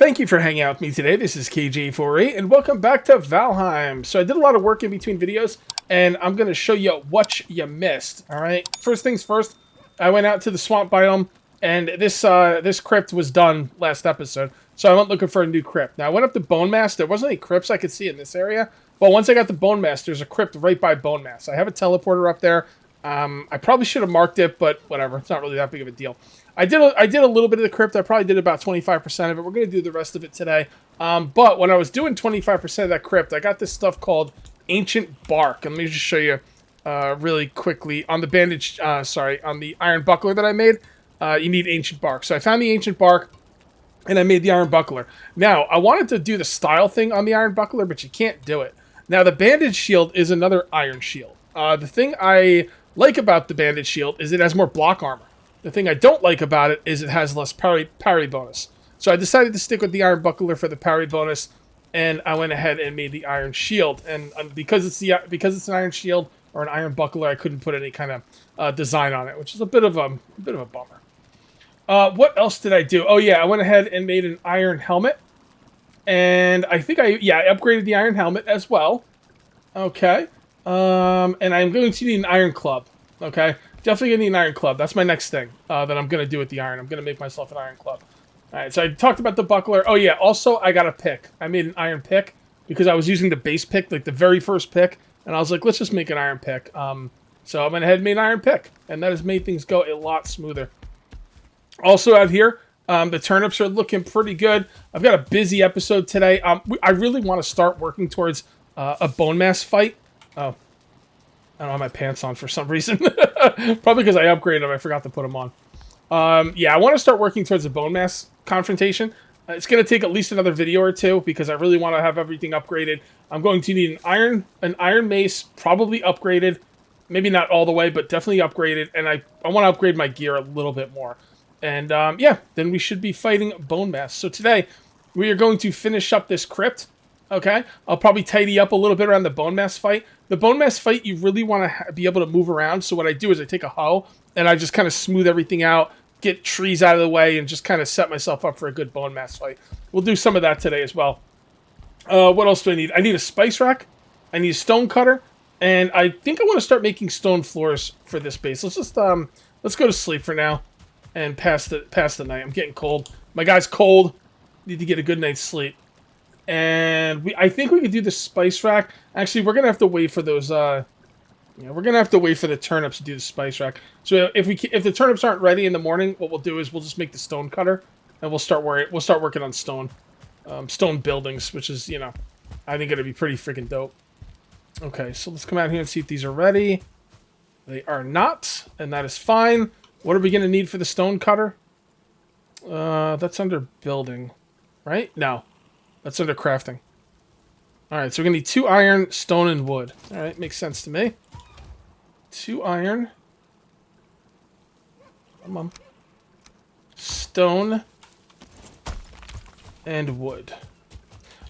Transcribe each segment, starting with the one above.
Thank you for hanging out with me today. This is KJ48, and welcome back to Valheim. So I did a lot of work in between videos, and I'm going to show you what you missed, alright? First things first, I went out to the swamp biome, and this crypt was done last episode, so I went looking for a new crypt. Now, I went up to Bone Mass. There wasn't any crypts I could see in this area, but once I got to Bone Mass, there's a crypt right by Bone Mass. I have a teleporter up there. I probably should have marked it, but whatever. It's not really that big of a deal. I did a little bit of the crypt. I probably did about 25% of it. We're going to do the rest of it today. But when I was doing 25% of that crypt, I got this stuff called Ancient Bark. And let me just show you really quickly. On the bandage, on the iron buckler that I made, you need Ancient Bark. So I found the Ancient Bark, and I made the iron buckler. Now, I wanted to do the style thing on the iron buckler, but you can't do it. Now, the bandage shield is another iron shield. The thing I like about the bandage shield is it has more block armor. The thing I don't like about it is it has less parry bonus. So I decided to stick with the iron buckler for the parry bonus, and I went ahead and made the iron shield. And because it's an iron shield or an iron buckler, I couldn't put any kind of design on it, which is a bit of a bummer. What else did I do? Oh yeah, I went ahead and made an iron helmet, and I think I upgraded the iron helmet as well. Okay. And I'm going to need an iron club. Okay, definitely gonna need an iron club. That's my next thing that I'm gonna do with the iron. I'm gonna make myself an iron club. All right, so I talked about the buckler. Oh yeah, also I got a pick. I made an iron pick because I was using the base pick, like the very first pick, and I was like, let's just make an iron pick. So I went ahead and made an iron pick, and that has made things go a lot smoother. Also out here, the turnips are looking pretty good. I've got a busy episode today. I really want to start working towards a bone mass fight. Oh. I don't have my pants on for some reason. Probably because I upgraded them. I forgot to put them on. Yeah, I want to start working towards a bone mass confrontation. It's going to take at least another video or two because I really want to have everything upgraded. I'm going to need an iron mace, probably upgraded. Maybe not all the way, but definitely upgraded. And I want to upgrade my gear a little bit more. And yeah, then we should be fighting bone mass. So today, we are going to finish up this crypt. Okay, I'll probably tidy up a little bit around the bone mass fight. The bone mass fight, you really want to be able to move around. So what I do is I take a hoe and I just kind of smooth everything out, get trees out of the way, and just kind of set myself up for a good bone mass fight. We'll do some of that today as well. What else do I need? I need a spice rack. I need a stone cutter, and I think I want to start making stone floors for this base. Let's just let's go to sleep for now and pass the night. I'm getting cold. My guy's cold. Need to get a good night's sleep. And I think we could do the spice rack. Actually, we're gonna have to wait for those. We're gonna have to wait for the turnips to do the spice rack. So if the turnips aren't ready in the morning, what we'll do is we'll just make the stone cutter, and we'll start working on stone buildings, which is I think gonna be pretty freaking dope. Okay, so let's come out here and see if these are ready. They are not, and that is fine. What are we gonna need for the stone cutter? That's under building, right? No. That's under crafting. Alright, so we're going to need 2 iron, stone, and wood. Alright, makes sense to me. 2 iron. Come on. Stone. And wood.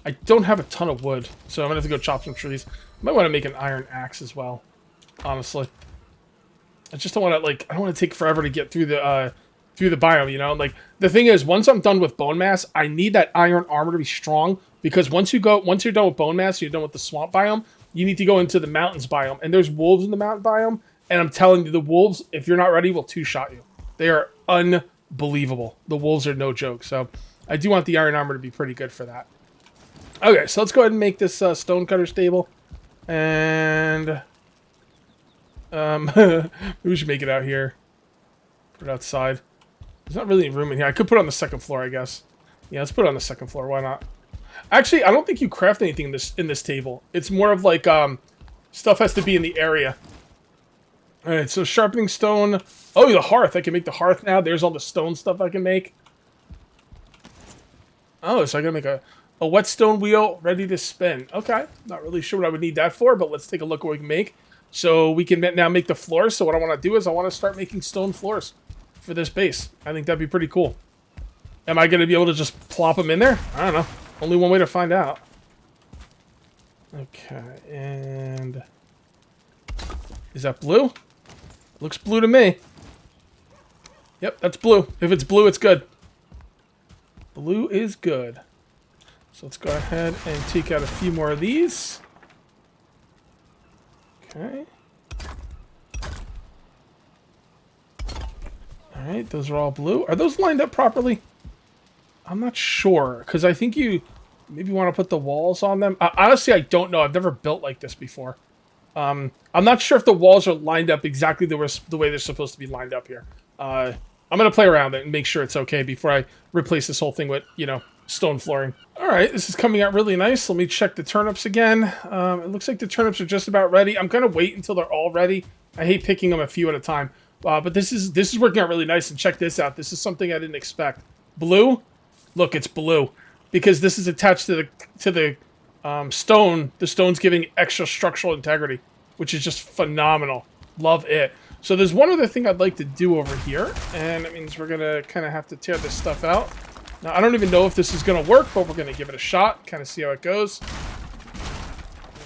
I don't have a ton of wood, so I'm going to have to go chop some trees. I might want to make an iron axe as well, honestly. I just don't want to, I don't want to take forever to get through the biome, Like, the thing is, once I'm done with bone mass, I need that iron armor to be strong, because once you're done with bone mass, you're done with the swamp biome, you need to go into the mountains biome, and there's wolves in the mountain biome, and I'm telling you, the wolves, if you're not ready, will two-shot you. They are unbelievable. The wolves are no joke, so I do want the iron armor to be pretty good for that. Okay, so let's go ahead and make this stone cutter stable, and maybe we should make it out here. Put it outside. There's not really room in here. I could put it on the second floor, I guess. Yeah, let's put it on the second floor. Why not? Actually, I don't think you craft anything in this table. It's more of like stuff has to be in the area. All right, so sharpening stone. Oh, the hearth. I can make the hearth now. There's all the stone stuff I can make. Oh, so I gotta make a whetstone wheel ready to spin. Okay, not really sure what I would need that for, but let's take a look at what we can make. So we can now make the floors. So what I want to do is I want to start making stone floors for this base. I think that'd be pretty cool. Am I going to be able to just plop them in there? I don't know. Only one way to find out. Okay, and is that blue? Looks blue to me. Yep, that's blue. If it's blue, it's good. Blue is good. So let's go ahead and take out a few more of these. Okay. Alright, those are all blue. Are those lined up properly? I'm not sure, because I think you maybe want to put the walls on them. Honestly, I don't know. I've never built like this before. I'm not sure if the walls are lined up exactly the way they're supposed to be lined up here. I'm going to play around it and make sure it's okay before I replace this whole thing with, you know, stone flooring. Alright, this is coming out really nice. Let me check the turnips again. It looks like the turnips are just about ready. I'm going to wait until they're all ready. I hate picking them a few at a time. But this is working out really nice, and check this out. This is something I didn't expect. Blue? Look, it's blue. Because this is attached to the stone. The stone's giving extra structural integrity, which is just phenomenal. Love it. So there's one other thing I'd like to do over here, and that means we're going to kind of have to tear this stuff out. Now, I don't even know if this is going to work, but we're going to give it a shot, kind of see how it goes.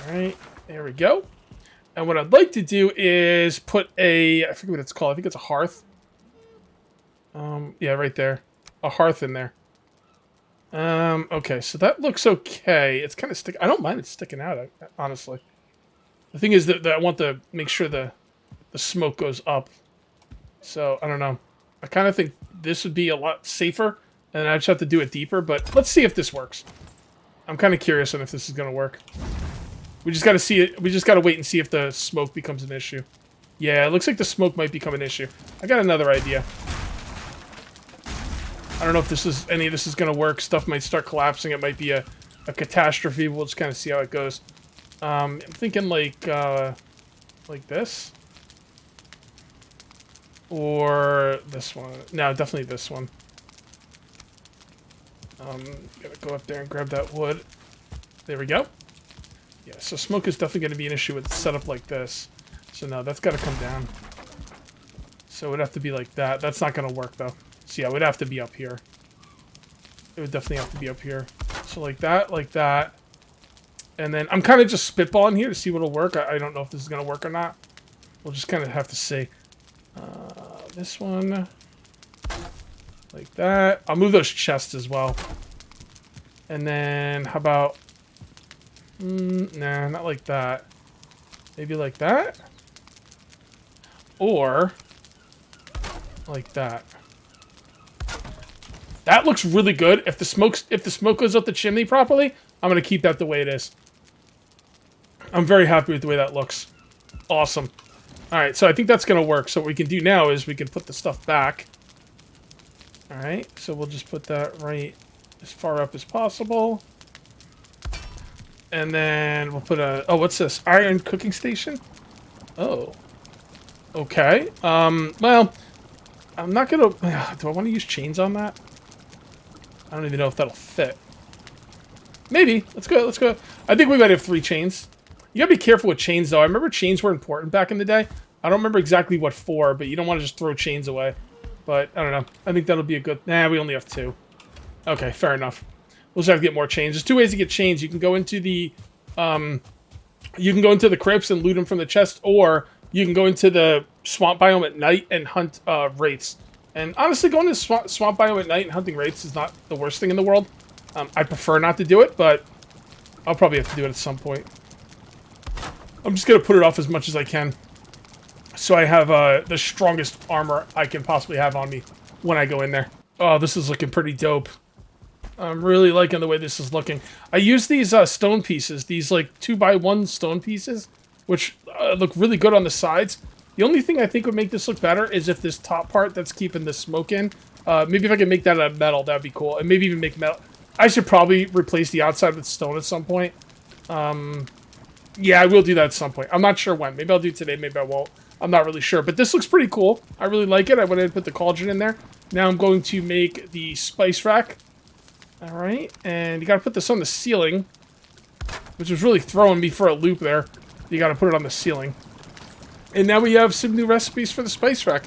Alright, there we go. And what I'd like to do is put a, I forget what it's called, I think it's a hearth. Yeah, right there. A hearth in there. Okay, so that looks okay. It's kind of I don't mind it sticking out, honestly. The thing is that I want to make sure the smoke goes up. So, I don't know. I kind of think this would be a lot safer, and I just have to do it deeper, but let's see if this works. I'm kind of curious on if this is going to work. We just got to see it. We just got to wait and see if the smoke becomes an issue. Yeah, it looks like the smoke might become an issue. I got another idea. I don't know if any of this is going to work. Stuff might start collapsing. It might be a catastrophe. We'll just kind of see how it goes. I'm thinking like this. Or this one. No, definitely this one. Gotta go up there and grab that wood. There we go. Yeah, so smoke is definitely going to be an issue with a setup like this. So no, that's got to come down. So it would have to be like that. That's not going to work though. So yeah, it would have to be up here. It would definitely have to be up here. So like that. And then I'm kind of just spitballing here to see what'll work. I don't know if this is going to work or not. We'll just kind of have to see. This one. Like that. I'll move those chests as well. And then how about... nah, not like that. Maybe like that? Or like that. That looks really good. If the smoke goes up the chimney properly, I'm gonna keep that the way it is. I'm very happy with the way that looks. Awesome. Alright, so I think that's gonna work. So what we can do now is we can put the stuff back. Alright, so we'll just put that right as far up as possible. And then we'll put a... oh, what's this? Iron cooking station? Oh. Okay. Well, I'm not gonna... do I want to use chains on that? I don't even know if that'll fit. Maybe. Let's go. Let's go. I think we might have 3 chains. You gotta be careful with chains, though. I remember chains were important back in the day. I don't remember exactly what for, but you don't want to just throw chains away. But, I don't know. I think that'll be a good... nah, we only have 2. Okay, fair enough. We'll just have to get more chains. There's 2 ways to get chains. You can go into the... you can go into the crypts and loot them from the chest, or you can go into the swamp biome at night and hunt wraiths. And honestly, going to the swamp biome at night and hunting wraiths is not the worst thing in the world. I prefer not to do it, but I'll probably have to do it at some point. I'm just going to put it off as much as I can, so I have the strongest armor I can possibly have on me when I go in there. Oh, this is looking pretty dope. I'm really liking the way this is looking. I use these stone pieces, these like 2x1 stone pieces, which look really good on the sides. The only thing I think would make this look better is if this top part that's keeping the smoke in, maybe if I can make that out of metal, that'd be cool. And maybe even make metal. I should probably replace the outside with stone at some point. Yeah, I will do that at some point. I'm not sure when. Maybe I'll do it today, maybe I won't. I'm not really sure. But this looks pretty cool. I really like it. I went ahead and put the cauldron in there. Now I'm going to make the spice rack. Alright, and you gotta put this on the ceiling, which was really throwing me for a loop there. You gotta put it on the ceiling. And now we have some new recipes for the spice rack.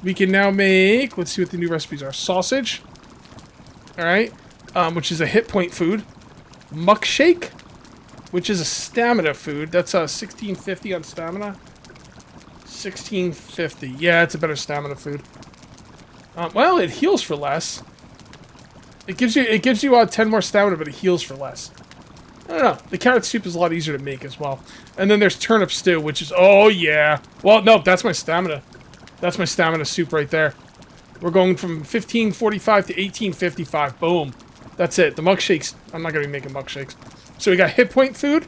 We can now make, let's see what the new recipes are. Sausage. Alright, which is a hit point food. Muck shake, which is a stamina food. That's 1650 on stamina. 1650. Yeah, it's a better stamina food. Well, it heals for less. It gives you 10 more stamina, but it heals for less. I don't know. The carrot soup is a lot easier to make as well. And then there's turnip stew, which is, oh yeah. Well, no, that's my stamina. That's my stamina soup right there. We're going from 1545 to 1855. Boom. That's it. The mug shakes. I'm not going to be making mug shakes. So we got hit point food.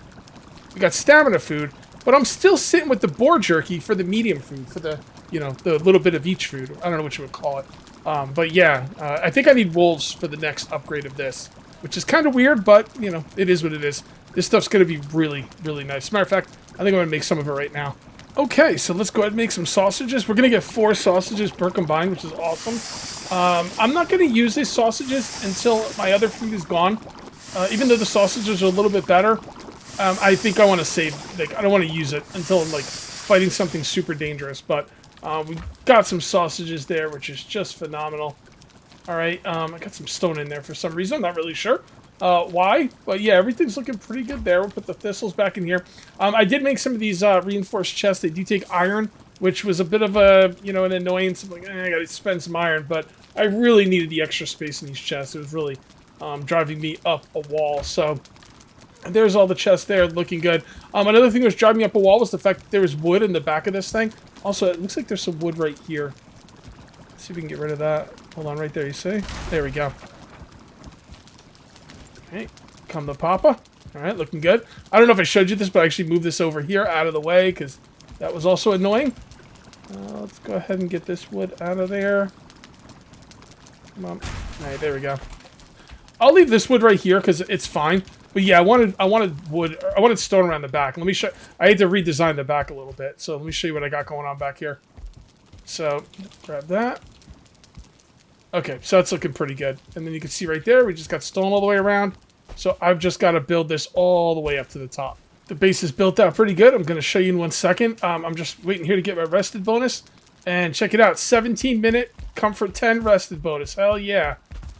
We got stamina food. But I'm still sitting with the boar jerky for the medium food. For the, you know, the little bit of each food. I don't know what you would call it. But yeah, I think I need wolves for the next upgrade of this. Which is kind of weird, but, you know, it is what it is. This stuff's going to be really, really nice. As a matter of fact, I think I'm going to make some of it right now. Okay, so let's go ahead and make some sausages. We're going to get 4 sausages per combined, which is awesome. I'm not going to use these sausages until my other food is gone. Even though the sausages are a little bit better, I think I want to save, like, I don't want to use it until I'm, like, fighting something super dangerous. But we got some sausages there, which is just phenomenal. Alright, I got some stone in there for some reason. I'm not really sure why. But yeah, everything's looking pretty good there. We'll put the thistles back in here. I did make some of these reinforced chests. They do take iron, which was a bit of a, you know, an annoyance. I'm like, I gotta spend some iron. But I really needed the extra space in these chests. It was really driving me up a wall. So there's all the chests there looking good. Another thing that was driving me up a wall was the fact that there was wood in the back of this thing. Also, it looks like there's some wood right here. Let's see if we can get rid of that. Hold on, right there, you see? There we go. Okay, come the papa. Alright, looking good. I don't know if I showed you this, but I actually moved this over here out of the way, because that was also annoying. Let's go ahead and get this wood out of there. Come on. Alright, there we go. I'll leave this wood right here, because it's fine. But yeah, I wanted wood, I wanted stone around the back. Let me show, I had to redesign the back a little bit, so let me show you what I got going on back here. So, grab that. Okay, so that's looking pretty good. And then you can see right there, we just got stone all the way around. So I've just got to build this all the way up to the top. The base is built out pretty good. I'm going to show you in 1 second. I'm just waiting here to get my rested bonus. And check it out, 17-minute comfort 10 rested bonus. Hell yeah.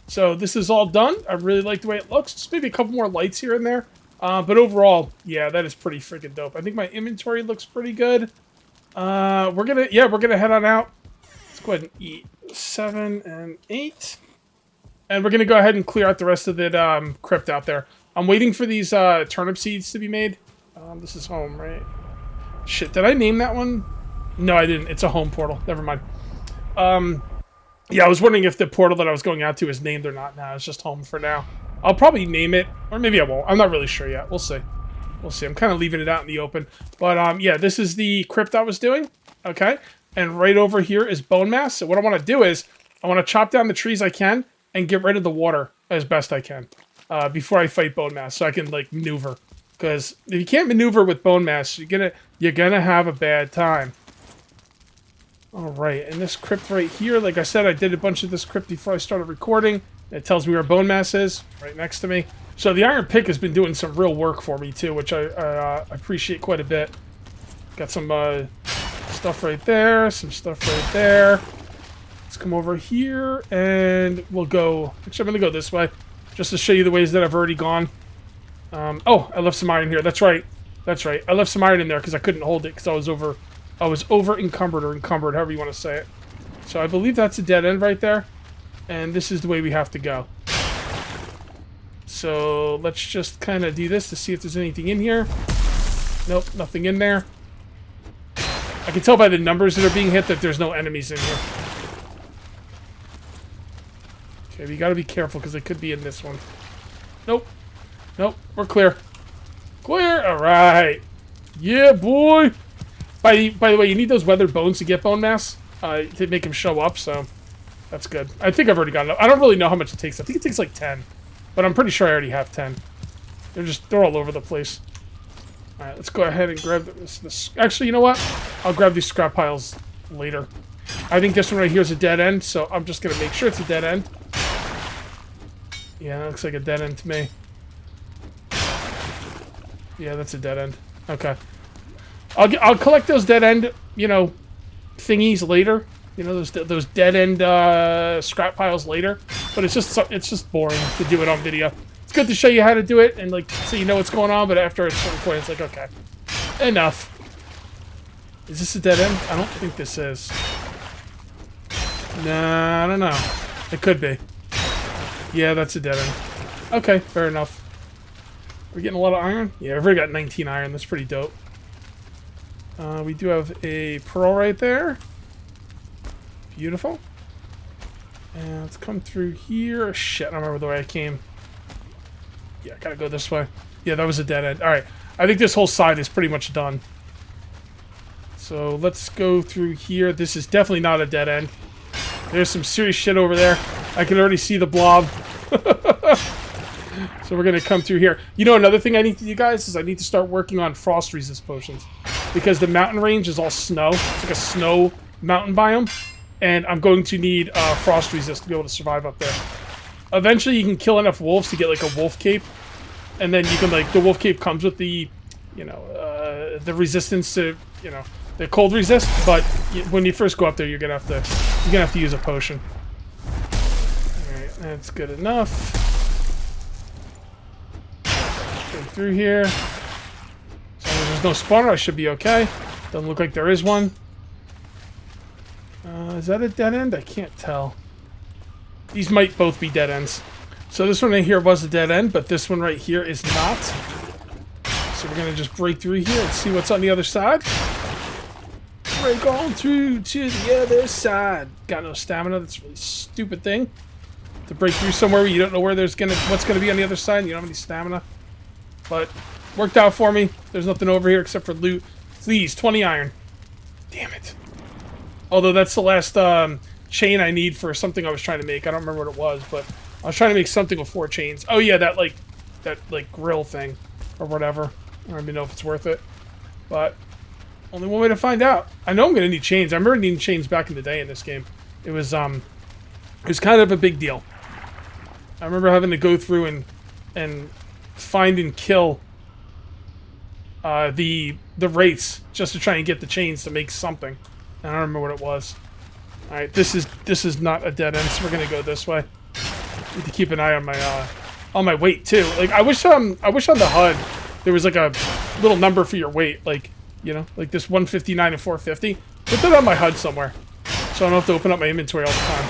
So this is all done. I really like the way it looks. Just maybe a couple more lights here and there. But overall, yeah, that is pretty freaking dope. I think my inventory looks pretty good. We're gonna head on out. Let's go ahead and eat 7 and 8. And we're gonna go ahead and clear out the rest of the crypt out there. I'm waiting for these turnip seeds to be made. This is home, right? Shit, did I name that one? No, I didn't. It's a home portal. Never mind. Yeah, I was wondering if the portal that I was going out to is named or not. Nah, it's just home for now. I'll probably name it, or maybe I won't. I'm not really sure yet. We'll see. We'll see. I'm kind of leaving it out in the open. But, yeah, this is the crypt I was doing. Okay? And right over here is bone mass. So what I want to do is, I want to chop down the trees I can and get rid of the water as best I can before I fight bone mass, so I can, like, maneuver. Because if you can't maneuver with bone mass, you're gonna have a bad time. Alright, and this crypt right here, like I said, I did a bunch of this crypt before I started recording. It tells me where bone mass is, right next to me. So the iron pick has been doing some real work for me too, which I appreciate quite a bit. Got some stuff right there, some stuff right there. Let's come over here, and we'll go... Actually, I'm going to go this way, just to show you the ways that I've already gone. Oh, I left some iron here. That's right. That's right. I left some iron in there because I couldn't hold it because I was over encumbered, or encumbered, however you want to say it. So I believe that's a dead end right there. And this is the way we have to go. So let's just kind of do this to see if there's anything in here. Nope, nothing in there. I can tell by the numbers that are being hit that there's no enemies in here. Okay, we gotta be careful because they could be in this one. Nope. Nope, we're clear. Clear! Alright. Yeah, boy! By the way, you need those weathered bones to get bone mass. To make them show up, so... That's good. I think I've already got enough. I don't really know how much it takes. I think it takes like 10. But I'm pretty sure I already have 10. They're all over the place. Alright, let's go ahead and grab this. Actually, you know what? I'll grab these scrap piles later. I think this one right here is a dead end, so I'm just going to make sure it's a dead end. Yeah, that looks like a dead end to me. Yeah, that's a dead end. Okay. I'll collect those dead end, you know, thingies later. You know, those dead end scrap piles later. But it's just boring to do it on video. It's good to show you how to do it and like so you know what's going on. But after a certain point, it's like okay, enough. Is this a dead end? I don't think this is. Nah, I don't know. It could be. Yeah, that's a dead end. Okay, fair enough. We're getting a lot of iron? Yeah, I've already got 19 iron. That's pretty dope. We do have a pearl right there. Beautiful. And let's come through here. Shit, I don't remember the way I came. Yeah, I gotta go this way. Yeah, that was a dead end. Alright, I think this whole side is pretty much done. So let's go through here. This is definitely not a dead end. There's some serious shit over there. I can already see the blob. So we're gonna come through here. You know, another thing I need to do, guys, is I need to start working on frost resist potions. Because the mountain range is all snow. It's like a snow mountain biome. And I'm going to need frost resist to be able to survive up there. Eventually you can kill enough wolves to get like a wolf cape. And then you can like, the wolf cape comes with the, you know, the resistance to, you know, the cold resist. But when you first go up there, you're gonna have to use a potion. Alright, that's good enough. Go through here. As long as there's no spawner, I should be okay. Doesn't look like there is one. Is that a dead end? I can't tell. These might both be dead ends. So this one right here was a dead end, but this one right here is not. So we're going to just break through here and see what's on the other side. Break on through to the other side. Got no stamina. That's a really stupid thing. To break through somewhere where you don't know where what's going to be on the other side and you don't have any stamina. But worked out for me. There's nothing over here except for loot. Please, 20 iron. Damn it. Although that's the last chain I need for something I was trying to make. I don't remember what it was, but I was trying to make something with 4 chains. Oh yeah, that grill thing or whatever. I don't even know if it's worth it. But only one way to find out. I know I'm gonna need chains. I remember needing chains back in the day in this game. It was kind of a big deal. I remember having to go through and find and kill the wraiths just to try and get the chains to make something. I don't remember what it was. Alright, this is not a dead end, so we're gonna go this way. Need to keep an eye on my weight too. Like I wish on the HUD there was like a little number for your weight, like, you know, like this 159 and 450. Put that on my HUD somewhere. So I don't have to open up my inventory all the time.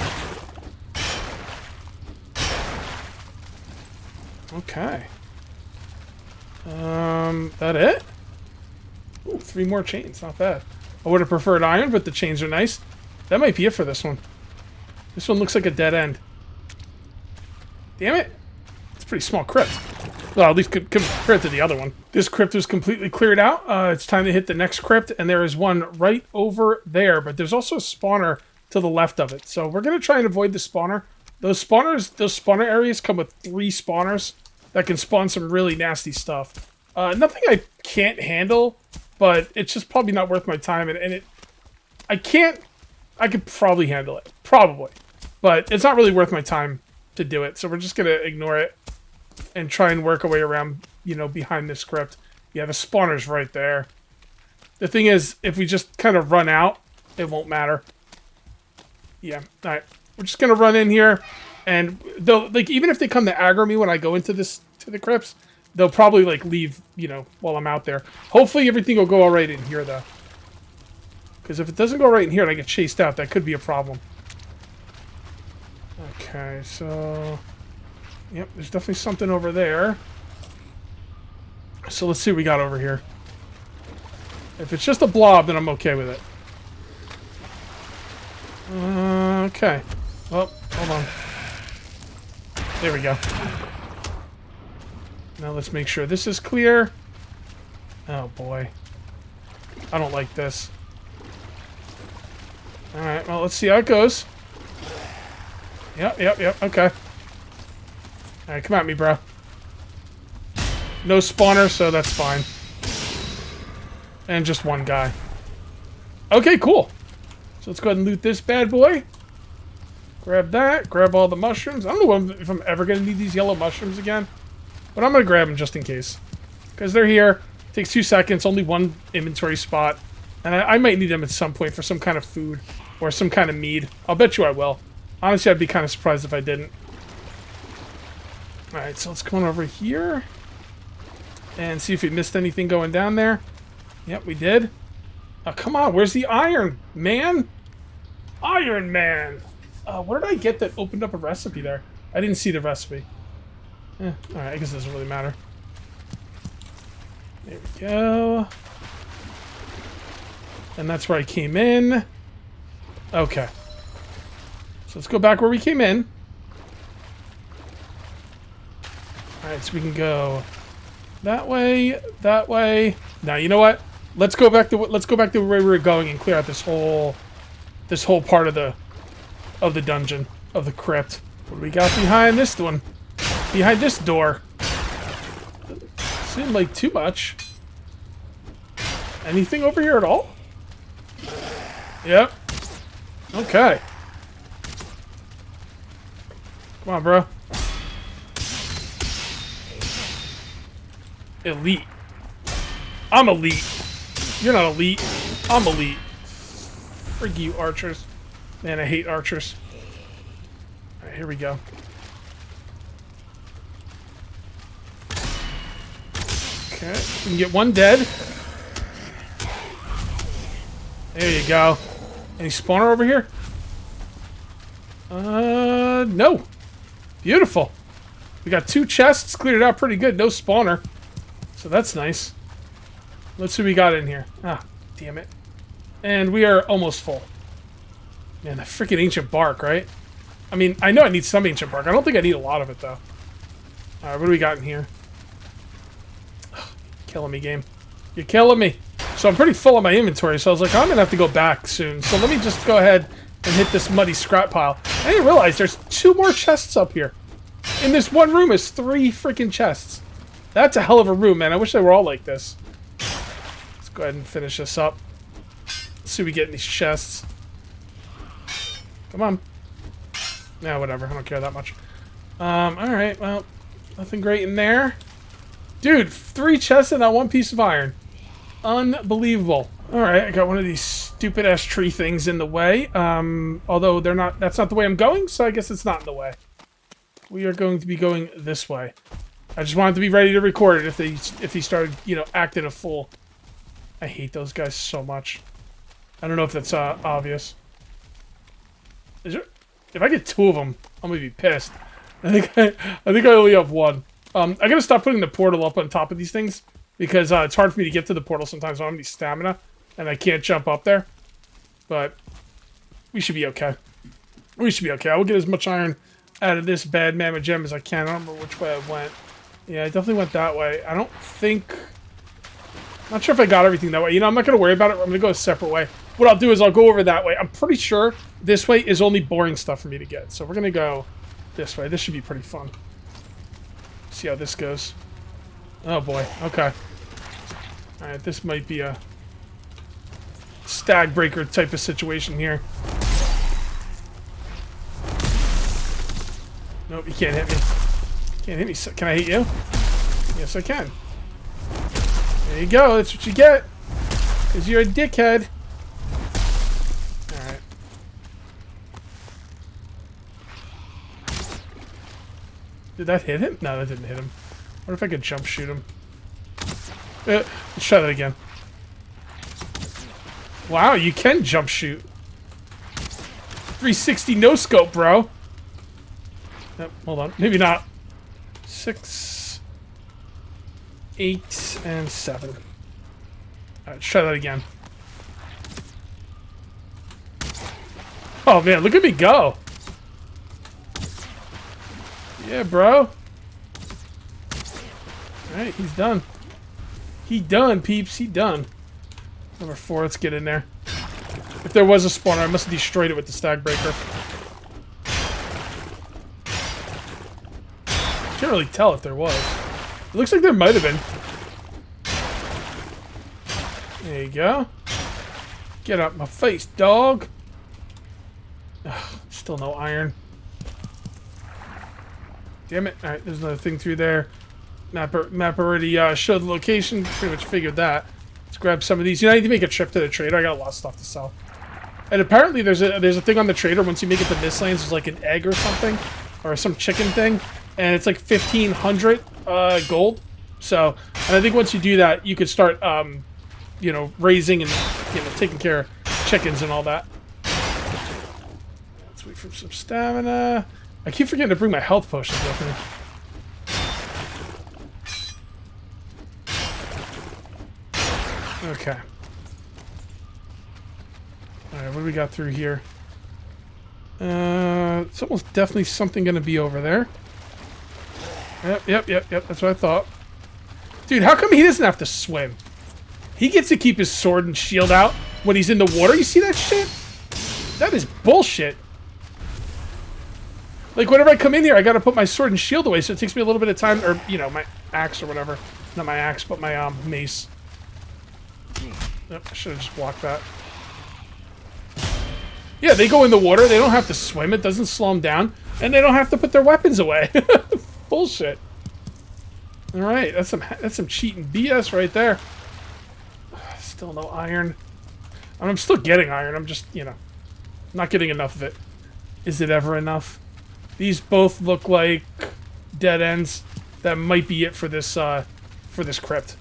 Okay. That it? Ooh, 3 more chains, not bad. I would have preferred iron, but the chains are nice. That might be it for this one. This one looks like a dead end. Damn it. It's a pretty small crypt. Well, at least compared to the other one. This crypt was completely cleared out. It's time to hit the next crypt, and there is one right over there, but there's also a spawner to the left of it. So we're going to try and avoid the spawner. Those spawner areas come with 3 spawners that can spawn some really nasty stuff. Nothing I can't handle, but it's just probably not worth my time, and I could probably handle it. Probably. But it's not really worth my time to do it, so we're just going to ignore it and try and work our way around, you know, behind this crypt. Yeah, the spawner's right there. The thing is, if we just kind of run out, it won't matter. Yeah, alright. We're just going to run in here, and they'll, like, even if they come to aggro me when I go into the crypts, they'll probably, like, leave, you know, while I'm out there. Hopefully everything will go alright in here, though. Because if it doesn't go right in here and I get chased out, that could be a problem. Okay, so... Yep, there's definitely something over there. So let's see what we got over here. If it's just a blob, then I'm okay with it. Okay. Well, hold on. There we go. Now let's make sure this is clear. Oh boy. I don't like this. Alright, well, let's see how it goes. Yep, okay. Alright, come at me, bro. No spawner, so that's fine. And just one guy. Okay, cool. So let's go ahead and loot this bad boy. Grab that, grab all the mushrooms. I don't know if I'm ever going to need these yellow mushrooms again. But I'm going to grab them just in case. Because they're here. Takes 2 seconds, only 1 inventory spot. And I might need them at some point for some kind of food. Or some kind of mead. I'll bet you I will. Honestly, I'd be kind of surprised if I didn't. Alright, so let's go on over here. And see if we missed anything going down there. Yep, we did. Oh, come on, where's the Iron Man? Iron Man! What did I get that opened up a recipe there? I didn't see the recipe. Alright, I guess it doesn't really matter. There we go. And that's where I came in. Okay. So let's go back where we came in. Alright, so we can go that way, that way. Now, you know what? Let's go back to where we were going and clear out this whole part of the dungeon, of the crypt. What do we got behind this one? Behind this door? Seemed like too much. Anything over here at all? Yep. Okay. Come on, bro. Elite. I'm elite. You're not elite. I'm elite. Frig you, archers. Man, I hate archers. Alright, here we go. Okay, we can get one dead. There you go. Any spawner over here? No. Beautiful. We got 2 chests, cleared it out pretty good. No spawner. So that's nice. Let's see what we got in here. Ah, damn it. And we are almost full. Man, that freaking ancient bark, right? I mean, I know I need some ancient bark. I don't think I need a lot of it, though. Alright, what do we got in here? Ugh, killing me, game. You're killing me. So I'm pretty full of my inventory, so I was like, I'm going to have to go back soon. So let me just go ahead and hit this muddy scrap pile. I didn't realize there's 2 more chests up here. In this one room is 3 freaking chests. That's a hell of a room, man. I wish they were all like this. Let's go ahead and finish this up. Let's see what we get in these chests. Come on. Nah, whatever. I don't care that much. Alright, well, nothing great in there. Dude, 3 chests and that 1 piece of iron. Unbelievable. Alright, I got one of these stupid-ass tree things in the way. Although that's not the way I'm going, so I guess it's not in the way. We are going to be going this way. I just wanted to be ready to record it if he started, you know, acting a fool. I hate those guys so much. I don't know if that's obvious. If I get 2 of them, I'm gonna be pissed. I think I only have 1. I gotta stop putting the portal up on top of these things because it's hard for me to get to the portal sometimes. I don't have any stamina and I can't jump up there. But we should be okay. We should be okay. I will get as much iron out of this bad mammoth gem as I can. I don't remember which way I went. Yeah, I definitely went that way. I don't think... I'm not sure if I got everything that way. You know, I'm not going to worry about it. I'm going to go a separate way. What I'll do is I'll go over that way. I'm pretty sure this way is only boring stuff for me to get. So we're going to go this way. This should be pretty fun. See how this goes. Oh, boy. Okay. Alright, this might be a stag breaker type of situation here. Nope, you can't hit me. Can't hit me. Can I hit you? Yes, I can. There you go. That's what you get. Because you're a dickhead. Alright. Did that hit him? No, that didn't hit him. What if I could jump shoot him? Let's try that again. Wow, you can jump shoot. 360 no scope, bro. Yep, hold on. Maybe not. 6, 8, and 7. Alright, let's try that again. Oh man, look at me go. Yeah, bro. Alright, he's done. He done, peeps. He done. Number 4, let's get in there. If there was a spawner, I must have destroyed it with the stag breaker. Can't really tell if there was. It looks like there might have been. There you go. Get out my face, dog. Ugh, still no iron. Damn it. Alright, there's another thing through there. Map already showed the location. Pretty much figured that. Let's grab some of these. You know, I need to make a trip to the trader. I got a lot of stuff to sell. And apparently there's a thing on the trader. Once you make it to Mistlands, there's like an egg or something. Or some chicken thing. And it's like 1,500 gold. So, and I think once you do that, you could start, you know, raising and, you know, taking care of chickens and all that. Let's wait for some stamina. I keep forgetting to bring my health potions with me. Okay. Alright, what do we got through here? It's almost definitely something going to be over there. Yep. That's what I thought. Dude, how come he doesn't have to swim? He gets to keep his sword and shield out when he's in the water. You see that shit? That is bullshit. Like, whenever I come in here, I gotta put my sword and shield away, so it takes me a little bit of time, or, you know, my axe or whatever. Not my axe, but my, mace. Yep, I should've just blocked that. Yeah, they go in the water, they don't have to swim, it doesn't slow them down, and they don't have to put their weapons away. Bullshit. Alright, that's some cheating BS right there. Still no iron. I'm still getting iron, I'm just, you know, not getting enough of it. Is it ever enough? These both look like dead ends. That might be it for this crypt.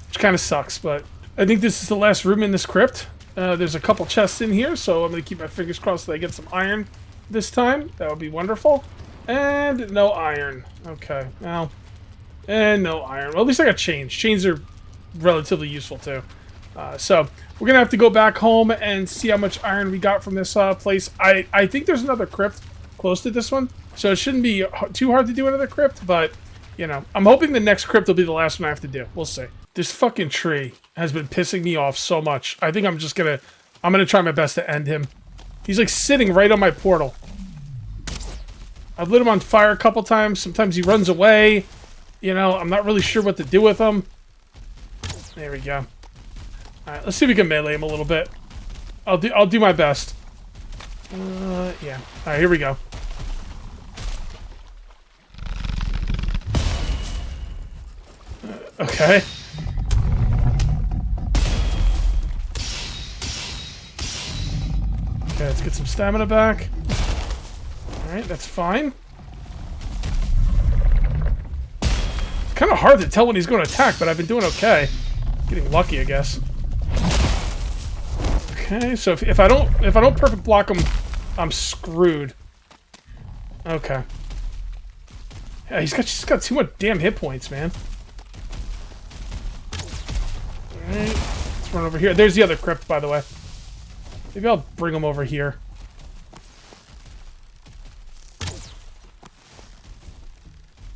Which kind of sucks, but I think this is the last room in this crypt. There's a couple chests in here, so I'm going to keep my fingers crossed that I get some iron this time. That would be wonderful. And no iron. Okay, well. And no iron. Well, at least I got chains. Chains are relatively useful, too. So, we're going to have to go back home and see how much iron we got from this place. I think there's another crypt close to this one, so it shouldn't be too hard to do another crypt, but, you know, I'm hoping the next crypt will be the last one I have to do. We'll see. This fucking tree has been pissing me off so much. I think I'm gonna try my best to end him. He's like sitting right on my portal. I've lit him on fire a couple times. Sometimes he runs away. You know, I'm not really sure what to do with him. There we go. Alright, let's see if we can melee him a little bit. I'll do my best. Yeah. Alright, here we go. Okay. Okay, let's get some stamina back. Alright, that's fine. It's kind of hard to tell when he's going to attack, but I've been doing okay. Getting lucky, I guess. Okay, so if I don't perfect block him, I'm screwed. Okay. Yeah, he's just got too much damn hit points, man. Alright, let's run over here. There's the other crypt, by the way. Maybe I'll bring him over here.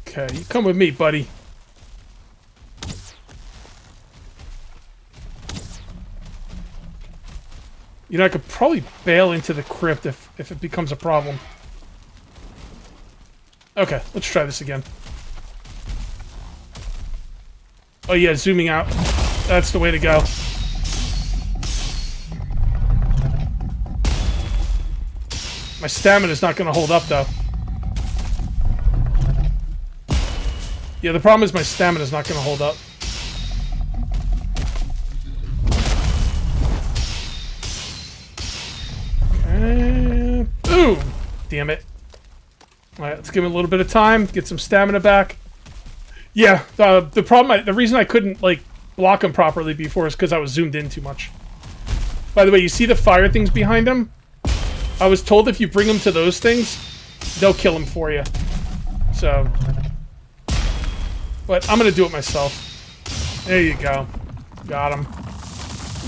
Okay, you come with me, buddy. You know, I could probably bail into the crypt if it becomes a problem. Okay, let's try this again. Oh yeah, zooming out. That's the way to go. My stamina's not going to hold up, though. Yeah, the problem is my stamina's not going to hold up. Okay. Boom! Damn it. Alright, let's give him a little bit of time, get some stamina back. Yeah, the reason I couldn't, like, block him properly before is because I was zoomed in too much. By the way, you see the fire things behind him? I was told if you bring them to those things, they'll kill him for you. So. But I'm going to do it myself. There you go. Got him.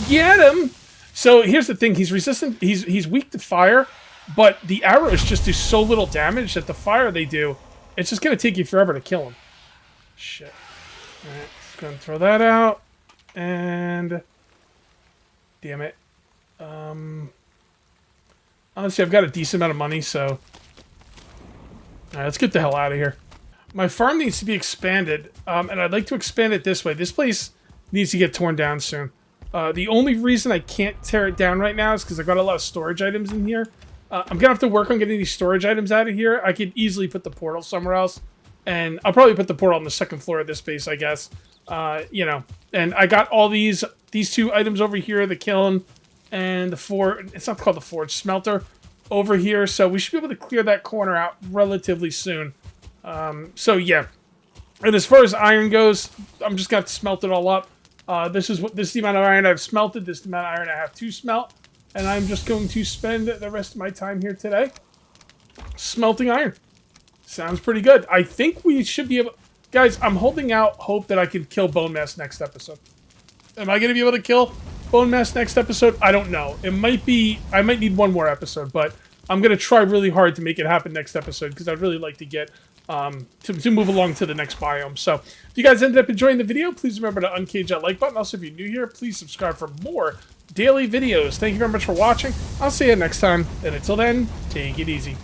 Get him! So here's the thing. He's resistant. He's weak to fire, but the arrows just do so little damage that the fire they do, it's just going to take you forever to kill him. Shit. Alright, just going to throw that out. And. Damn it. Honestly, I've got a decent amount of money, so... Alright, let's get the hell out of here. My farm needs to be expanded, and I'd like to expand it this way. This place needs to get torn down soon. The only reason I can't tear it down right now is because I've got a lot of storage items in here. I'm going to have to work on getting these storage items out of here. I could easily put the portal somewhere else, and I'll probably put the portal on the second floor of this base, I guess. You know, and I got all these two items over here, the kiln, and the forge, it's not called the forge, smelter over here, so we should be able to clear that corner out relatively soon. So yeah, and as far as iron goes, I'm just gonna have to smelt it all up. This is the amount of iron I've smelted, this is the amount of iron I have to smelt, and I'm just going to spend the rest of my time here today smelting iron. Sounds pretty good. I think we should be able... Guys, I'm holding out hope that I can kill Bone Mass next episode. Am I going to be able to kill Bone Mass next episode? I don't know. It might be... I might need one more episode, but I'm going to try really hard to make it happen next episode because I'd really like to get... to move along to the next biome. So, if you guys ended up enjoying the video, please remember to uncage that like button. Also, if you're new here, please subscribe for more daily videos. Thank you very much for watching. I'll see you next time, and until then, take it easy.